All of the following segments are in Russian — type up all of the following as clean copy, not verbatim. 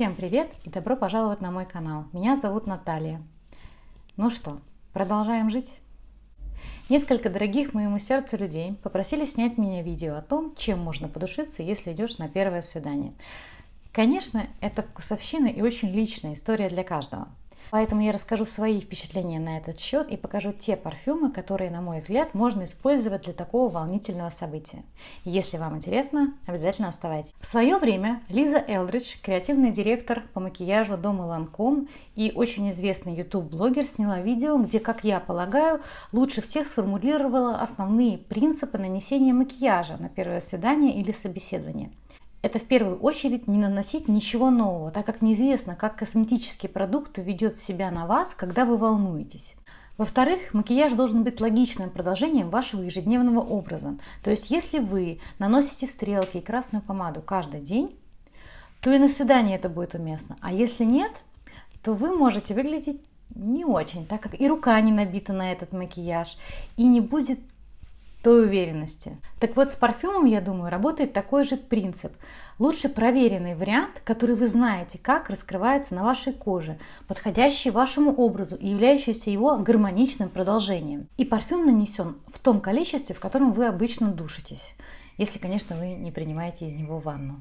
Всем привет и добро пожаловать на мой канал. Меня зовут Наталья. Ну что, продолжаем жить? Несколько дорогих моему сердцу людей попросили снять меня видео о том, чем можно подушиться, если идешь на первое свидание. Конечно, это вкусовщина и очень личная история для каждого. Поэтому я расскажу свои впечатления на этот счет и покажу те парфюмы, которые, на мой взгляд, можно использовать для такого волнительного события. Если вам интересно, обязательно оставайтесь. В свое время Лиза Элдридж, креативный директор по макияжу дома Lancôme и очень известный YouTube-блогер, сняла видео, где, как я полагаю, лучше всех сформулировала основные принципы нанесения макияжа на первое свидание или собеседование. Это в первую очередь не наносить ничего нового, так как неизвестно, как косметический продукт ведет себя на вас, когда вы волнуетесь. Во-вторых, макияж должен быть логичным продолжением вашего ежедневного образа. То есть, если вы наносите стрелки и красную помаду каждый день, то и на свидании это будет уместно. А если нет, то вы можете выглядеть не очень, так как и рука не набита на этот макияж, и не будет той уверенности. Так вот, с парфюмом, я думаю, работает такой же принцип. Лучше проверенный вариант, который вы знаете, как раскрывается на вашей коже, подходящий вашему образу и являющийся его гармоничным продолжением. И парфюм нанесен в том количестве, в котором вы обычно душитесь, если, конечно, вы не принимаете из него ванну.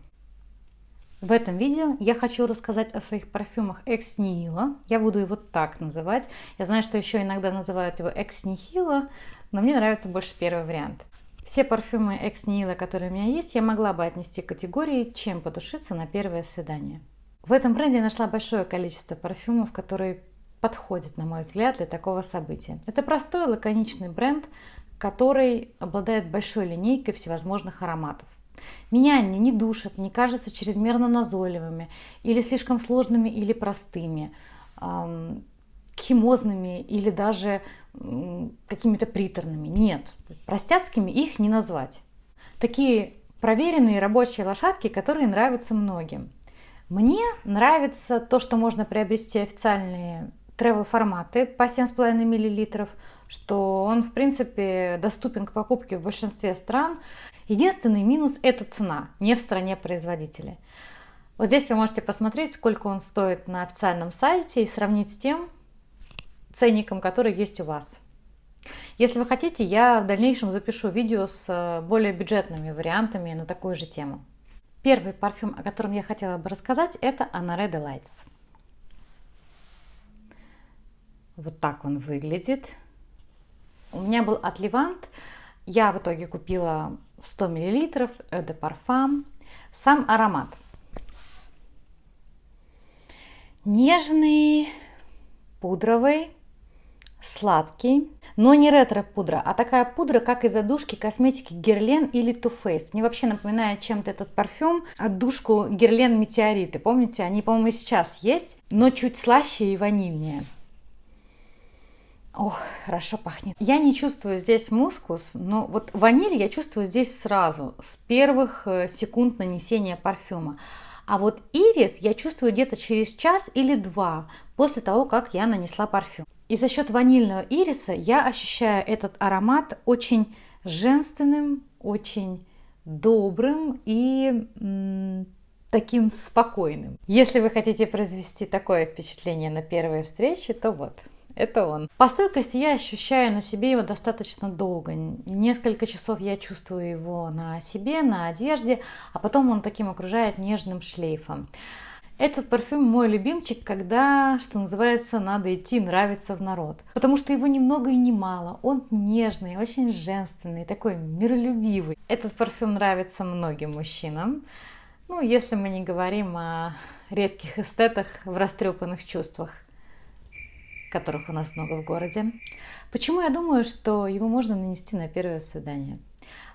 В этом видео я хочу рассказать о своих парфюмах Ex Nihilo. Я буду его так называть. Я знаю, что еще иногда называют его Ex Nihilo, но мне нравится больше первый вариант. Все парфюмы Ex Nihilo, которые у меня есть, я могла бы отнести к категории «Чем подушиться на первое свидание». В этом бренде я нашла большое количество парфюмов, которые подходят, на мой взгляд, для такого события. Это простой лаконичный бренд, который обладает большой линейкой всевозможных ароматов. Меня они не душат, не кажутся чрезмерно назойливыми, или слишком сложными, или простыми, химозными, или даже какими-то приторными. Нет, простяцкими их не назвать. Такие проверенные рабочие лошадки, которые нравятся многим. Мне нравится то, что можно приобрести официальные travel форматы по 7,5 мл, что он, в принципе, доступен к покупке в большинстве стран. Единственный минус – это цена, не в стране производителя. Вот здесь вы можете посмотреть, сколько он стоит на официальном сайте и сравнить с тем ценником, который есть у вас. Если вы хотите, я в дальнейшем запишу видео с более бюджетными вариантами на такую же тему. Первый парфюм, о котором я хотела бы рассказать, это Honoré Delights. Вот так он выглядит. У меня был от Levant. Я в итоге купила 100 мл Eau de Parfum. Сам аромат нежный, пудровый, сладкий, но не ретро-пудра, а такая пудра, как из отдушки косметики Guerlain или Too Faced. Мне вообще напоминает чем-то этот парфюм отдушку Guerlain Метеориты. Помните, они, по-моему, и сейчас есть, но чуть слаще и ванильнее. Ох, хорошо пахнет. Я не чувствую здесь мускус, но вот ваниль я чувствую здесь сразу, с первых секунд нанесения парфюма. А вот ирис я чувствую где-то через час или два после того, как я нанесла парфюм. И за счет ванильного ириса я ощущаю этот аромат очень женственным, очень добрым и таким спокойным. Если вы хотите произвести такое впечатление на первой встрече, то вот. Это он. По стойкости я ощущаю на себе его достаточно долго. Несколько часов я чувствую его на себе, на одежде, а потом он таким окружает нежным шлейфом. Этот парфюм мой любимчик, когда, что называется, надо идти нравиться в народ. Потому что его ни много и ни мало. Он нежный, очень женственный, такой миролюбивый. Этот парфюм нравится многим мужчинам. Ну, если мы не говорим о редких эстетах в растрепанных чувствах, которых у нас много в городе. Почему я думаю, что его можно нанести на первое свидание?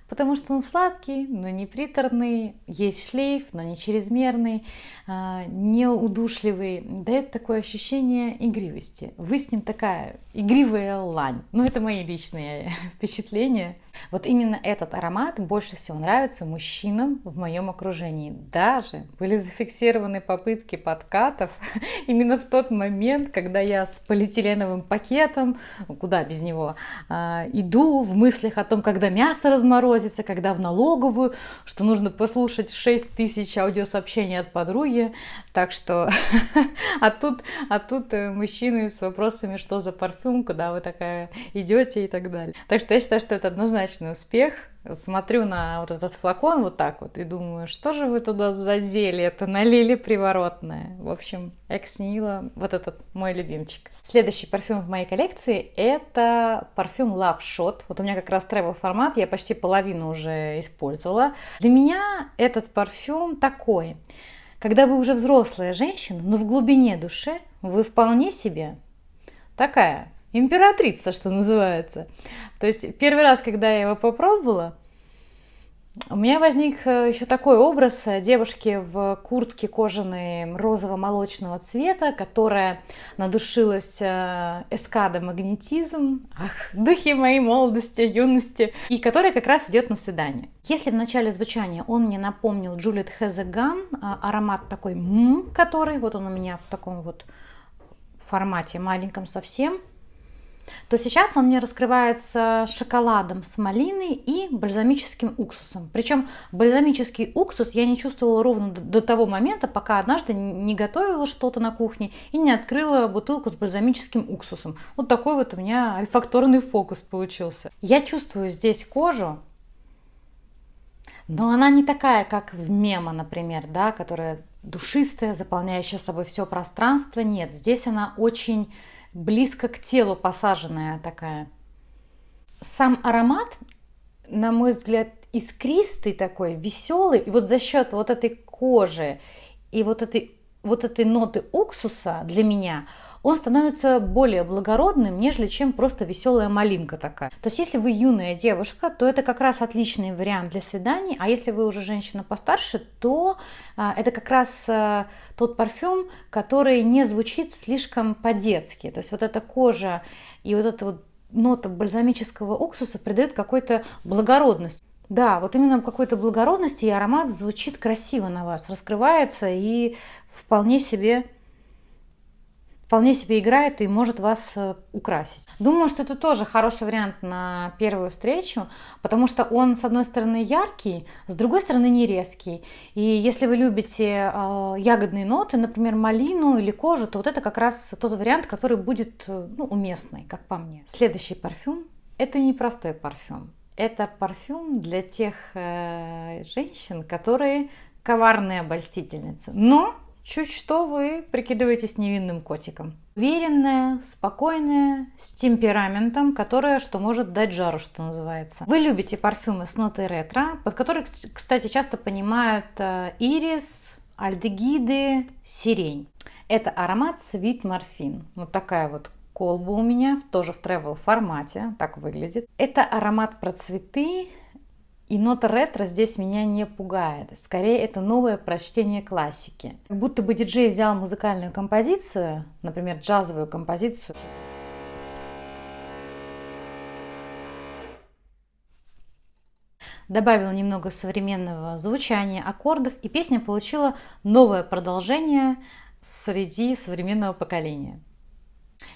Потому что он сладкий, но не приторный, есть шлейф, но не чрезмерный, не удушливый, дает такое ощущение игривости. Вы с ним такая игривая лань. Ну, это мои личные впечатления. Вот именно этот аромат больше всего нравится мужчинам в моем окружении. Даже были зафиксированы попытки подкатов именно в тот момент, когда я с полиэтиленовым пакетом, куда без него, иду в мыслях о том, когда мясо разморозить, заботиться, когда в налоговую, что нужно послушать 6000 аудиосообщений от подруги. Так что, а тут мужчины с вопросами, что за парфюм, куда вы такая идете и так далее. Так что я считаю, что это однозначный успех. Смотрю на вот этот флакон вот так вот и думаю, что же вы туда за зелье-то налили приворотное. В общем, Экс Нила, вот этот мой любимчик. Следующий парфюм в моей коллекции – это парфюм Love Shot. Вот у меня как раз travel формат, я почти половину уже использовала. Для меня этот парфюм такой, когда вы уже взрослая женщина, но в глубине души вы вполне себе такая императрица, что называется. То есть первый раз, когда я его попробовала, у меня возник еще такой образ девушки в куртке кожаной розово-молочного цвета, которая надушилась эскадо магнетизм, духи моей молодости, юности, и которая как раз идет на свидание. Если в начале звучания он мне напомнил Juliet Has a Gun, аромат такой который вот он у меня в таком вот формате маленьком совсем, то сейчас он мне раскрывается шоколадом с малиной и бальзамическим уксусом. Причем бальзамический уксус я не чувствовала ровно до того момента, пока однажды не готовила что-то на кухне и не открыла бутылку с бальзамическим уксусом. Вот такой вот у меня ольфакторный фокус получился. Я чувствую здесь кожу, но она не такая, как в Мемо, например, да, которая душистая, заполняющая собой все пространство. Нет, здесь она очень близко к телу посаженная такая. Сам аромат, на мой взгляд, искристый такой, веселый. И вот за счет вот этой кожи и вот этой ноты уксуса для меня он становится более благородным, нежели чем просто веселая малинка такая. То есть если вы юная девушка, то это как раз отличный вариант для свиданий, а если вы уже женщина постарше, то это как раз тот парфюм, который не звучит слишком по-детски. То есть вот эта кожа и вот эта вот нота бальзамического уксуса придает какой-то благородность. Да, вот именно какой-то благородности, и аромат звучит красиво на вас, раскрывается и вполне себе играет и может вас украсить. Думаю, что это тоже хороший вариант на первую встречу, потому что он, с одной стороны, яркий, с другой стороны, не резкий. И если вы любите ягодные ноты, например, малину или кожу, то вот это как раз тот вариант, который будет уместный, как по мне. Следующий парфюм – это непростой парфюм. Это парфюм для тех женщин, которые коварные обольстительницы. Но чуть что вы прикидываетесь невинным котиком. Уверенная, спокойная, с темпераментом, которая что может дать жару, что называется. Вы любите парфюмы с нотой ретро, под которые, кстати, часто понимают ирис, альдегиды, сирень. Это аромат Sweet Morphine. Вот такая вот колба у меня, тоже в travel формате, так выглядит. Это аромат про цветы. И нота ретро здесь меня не пугает. Скорее, это новое прочтение классики. Как будто бы диджей взял музыкальную композицию, например, джазовую композицию, добавил немного современного звучания, аккордов, и песня получила новое продолжение среди современного поколения.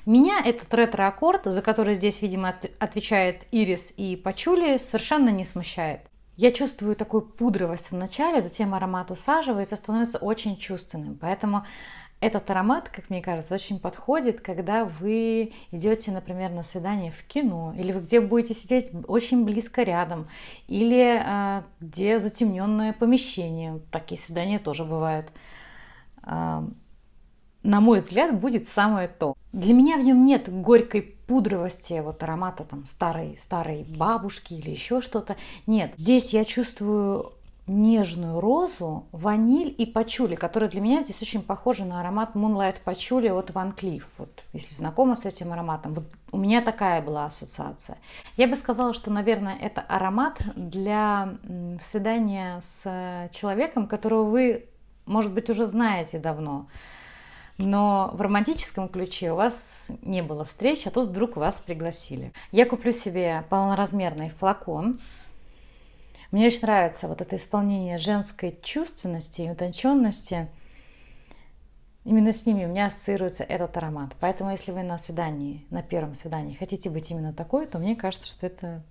Меня этот ретро-аккорд, за который здесь, видимо, отвечает ирис и пачули, совершенно не смущает. Я чувствую такую пудровость в начале, затем аромат усаживается, становится очень чувственным. Поэтому этот аромат, как мне кажется, очень подходит, когда вы идете, например, на свидание в кино, или вы где будете сидеть очень близко рядом, или где затемненное помещение. Такие свидания тоже бывают. На мой взгляд, будет самое то. Для меня в нем нет горькой пудровости, вот аромата там старой бабушки или еще что-то. Нет, здесь я чувствую нежную розу, ваниль и пачули, которые для меня здесь очень похожи на аромат Moonlight Patchouli от Van Cleef. Вот, если знакома с этим ароматом, вот у меня такая была ассоциация. Я бы сказала, что, наверное, это аромат для свидания с человеком, которого вы, может быть, уже знаете давно. Но в романтическом ключе у вас не было встреч, а тут вдруг вас пригласили. Я куплю себе полноразмерный флакон. Мне очень нравится вот это исполнение женской чувственности и утонченности. Именно с ними у меня ассоциируется этот аромат. Поэтому если вы на первом свидании хотите быть именно такой, то мне кажется, что это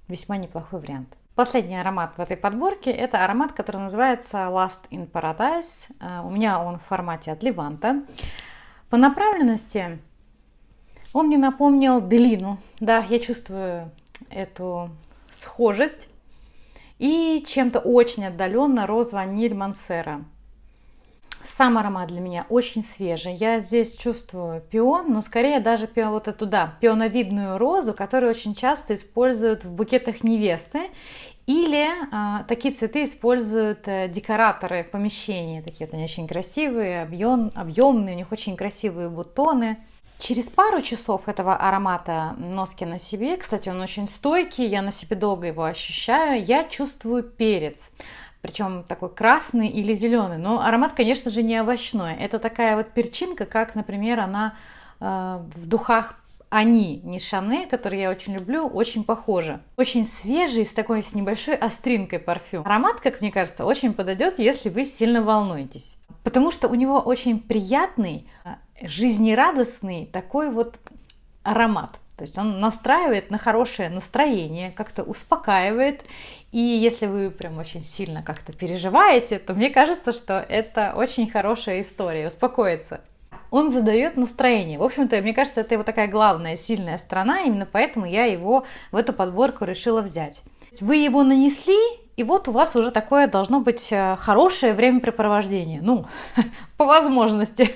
весьма неплохой вариант. Последний аромат в этой подборке – это аромат, который называется Last in Paradise. У меня он в формате от Леванта. По направленности он мне напомнил Делину. Да, я чувствую эту схожесть. И чем-то очень отдаленно роз, ваниль, мансера. Сам аромат для меня очень свежий. Я здесь чувствую пион, но скорее даже вот эту, да, пионовидную розу, которую очень часто используют в букетах невесты. Или такие цветы используют декораторы помещения. Такие вот они очень красивые, объемные, у них очень красивые бутоны. Через пару часов этого аромата носки на себе, кстати, он очень стойкий, я на себе долго его ощущаю, я чувствую перец. Причем такой красный или зеленый. Но аромат, конечно же, не овощной. Это такая вот перчинка, как, например, она в духах Они, не Шане, который я очень люблю, очень похожа. Очень свежий, с небольшой остринкой парфюм. Аромат, как мне кажется, очень подойдет, если вы сильно волнуетесь. Потому что у него очень приятный, жизнерадостный такой вот аромат. То есть он настраивает на хорошее настроение, как-то успокаивает. И если вы прям очень сильно как-то переживаете, то мне кажется, что это очень хорошая история, успокоиться. Он задает настроение. В общем-то, мне кажется, это его такая главная сильная сторона, именно поэтому я его в эту подборку решила взять. Вы его нанесли, и вот у вас уже такое должно быть хорошее времяпрепровождение. Ну, по возможности.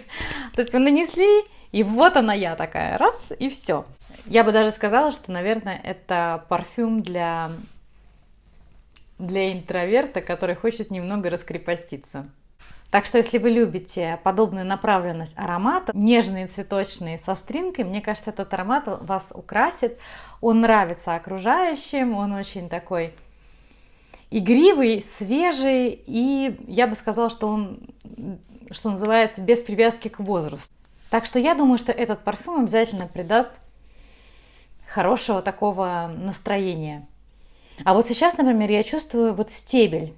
То есть вы нанесли, и вот она я такая, раз, и все. Я бы даже сказала, что, наверное, это парфюм для интроверта, который хочет немного раскрепоститься. Так что, если вы любите подобную направленность аромата, нежные, цветочные, со стринкой, мне кажется, этот аромат вас украсит. Он нравится окружающим, он очень такой игривый, свежий, и я бы сказала, что он, что называется, без привязки к возрасту. Так что я думаю, что этот парфюм обязательно придаст хорошего такого настроения. А вот сейчас, например, я чувствую вот стебель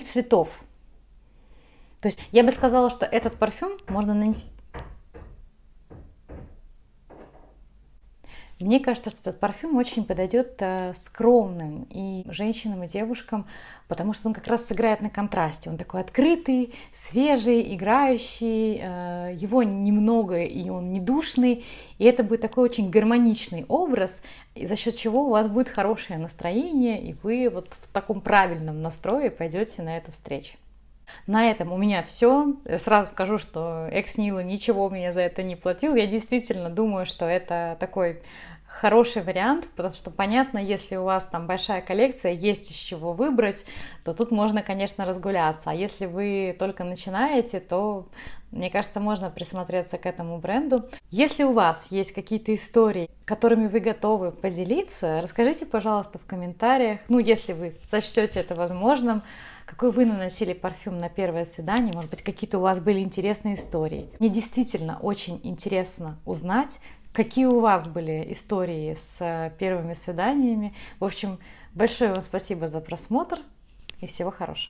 цветов. То есть я бы сказала, что этот парфюм можно нанести. Мне кажется, что этот парфюм очень подойдет скромным и женщинам, и девушкам, потому что он как раз сыграет на контрасте. Он такой открытый, свежий, играющий, его немного, и он не душный. И это будет такой очень гармоничный образ, за счет чего у вас будет хорошее настроение, и вы вот в таком правильном настрое пойдете на эту встречу. На этом у меня все. Сразу скажу, что Экс Нила ничего мне за это не платил. Я действительно думаю, что это такой хороший вариант, потому что понятно, если у вас там большая коллекция, есть из чего выбрать, то тут можно, конечно, разгуляться. А если вы только начинаете, то, мне кажется, можно присмотреться к этому бренду. Если у вас есть какие-то истории, которыми вы готовы поделиться, расскажите, пожалуйста, в комментариях. Ну, если вы сочтете это возможным, какой вы наносили парфюм на первое свидание, может быть, какие-то у вас были интересные истории. Мне действительно очень интересно узнать, какие у вас были истории с первыми свиданиями. В общем, большое вам спасибо за просмотр и всего хорошего.